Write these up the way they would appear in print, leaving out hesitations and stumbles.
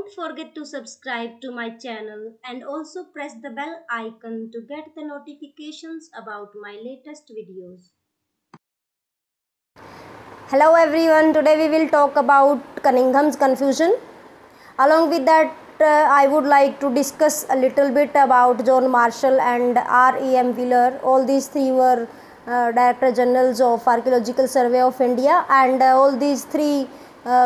Don't forget to subscribe to my channel and also press the bell icon to get the notifications about my latest videos. Hello everyone, today we will talk about Cunningham's confusion. Along with that, I would like to discuss a little bit about John Marshall and R.E.M. Wheeler. All these three were Director Generals of Archaeological Survey of India, and all these three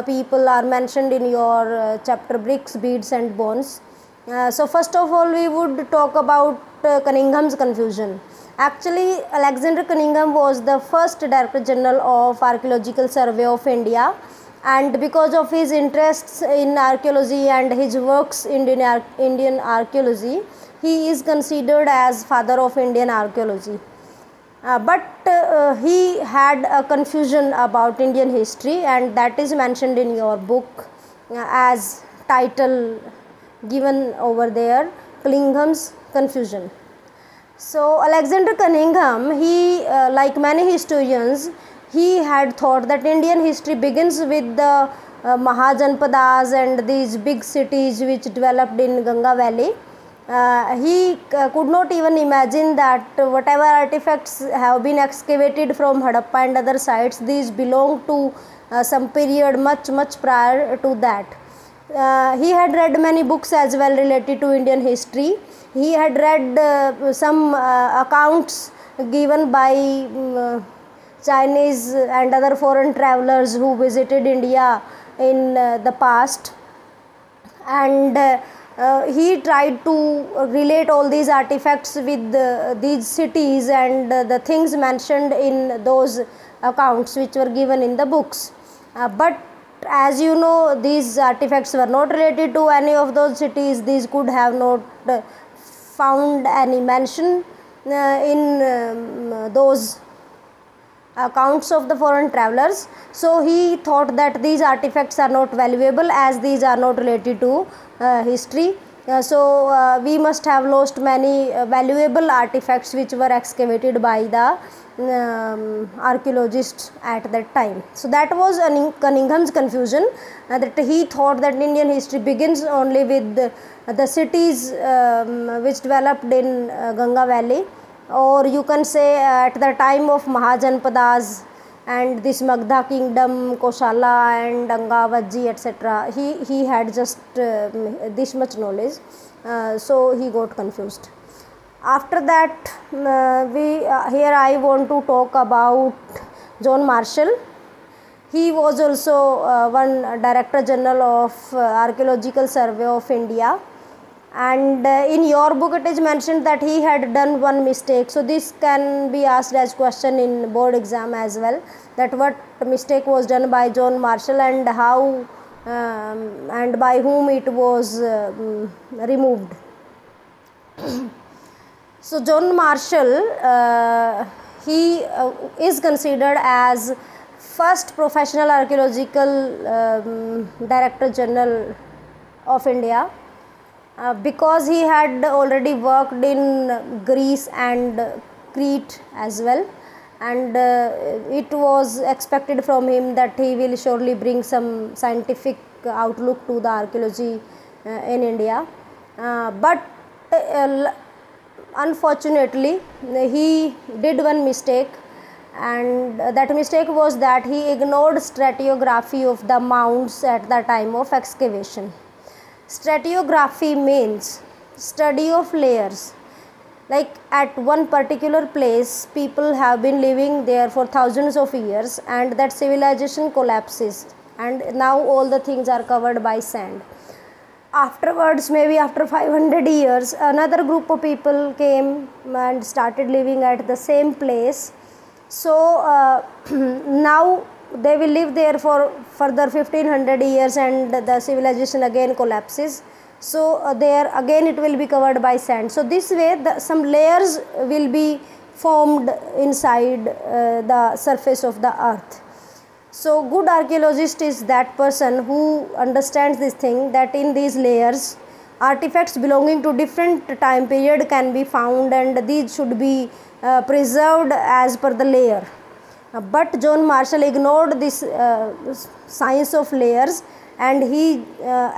people are mentioned in your chapter Bricks, Beads and Bones. So first of all, we would talk about Cunningham's confusion. Actually, Alexander Cunningham was the first Director General of Archaeological Survey of India, and because of his interests in archaeology and his works in Indian archaeology, he is considered as father of Indian archaeology. But he had a confusion about Indian history, and that is mentioned in your book as title given over there, Cunningham's confusion. So Alexander Cunningham, he like many historians, he had thought that Indian history begins with the Mahajanpadas and these big cities which developed in Ganga Valley. He could not even imagine that whatever artifacts have been excavated from Harappa and other sites, these belong to some period much prior to that. He had read many books as well related to Indian history. He had read some accounts given by Chinese and other foreign travelers who visited India in the past, and he tried to relate all these artifacts with these cities and the things mentioned in those accounts which were given in the books. But as you know, these artifacts were not related to any of those cities. These could have not found any mention in those accounts of the foreign travelers. So he thought that these artifacts are not valuable as these are not related to history. So we must have lost many valuable artifacts which were excavated by the archaeologists at that time. So that was Cunningham's confusion, that he thought that Indian history begins only with the cities which developed in Ganga Valley, or you can say at the time of Mahajanpadas and this Magdha kingdom, Koshala and Angavajji, etc. He had just this much knowledge, so he got confused. After that, here I want to talk about John Marshall. He was also one Director General of Archaeological Survey of India, and in your book it is mentioned that he had done one mistake. So this can be asked as question in board exam as well, that what mistake was done by John Marshall and how and by whom it was removed. So John Marshall, he is considered as first professional archaeological Director General of India, because he had already worked in Greece and Crete as well, and it was expected from him that he will surely bring some scientific outlook to the archaeology in India. But unfortunately, he did one mistake, and that mistake was that he ignored stratigraphy of the mounds at the time of excavation. Stratigraphy means study of layers. Like at one particular place, people have been living there for thousands of years, and that civilization collapses, and now all the things are covered by sand. Afterwards, maybe after 500 years, another group of people came and started living at the same place. So now they will live there for further 1500 years, and the civilization again collapses. So there again it will be covered by sand. So this way some layers will be formed inside the surface of the earth. So good archaeologist is that person who understands this thing, that in these layers artifacts belonging to different time period can be found, and these should be preserved as per the layer. But John Marshall ignored this science of layers and he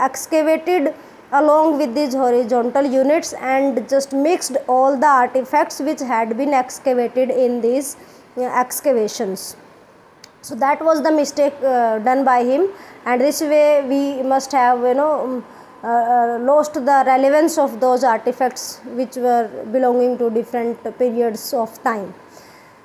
excavated along with these horizontal units and just mixed all the artifacts which had been excavated in these excavations. So that was the mistake done by him, and this way we must have lost the relevance of those artifacts which were belonging to different periods of time.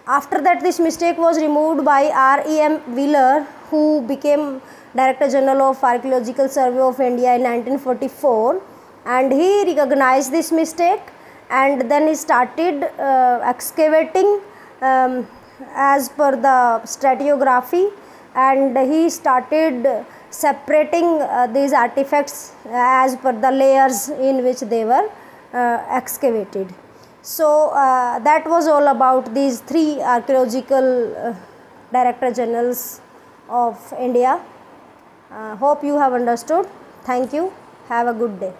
After that, this mistake was removed by R.E.M. Wheeler, who became Director General of Archaeological Survey of India in 1944, and he recognized this mistake, and then he started excavating as per the stratigraphy, and he started separating these artifacts as per the layers in which they were excavated. So that was all about these three archaeological Director Generals of India. Hope you have understood. Thank you. Have a good day.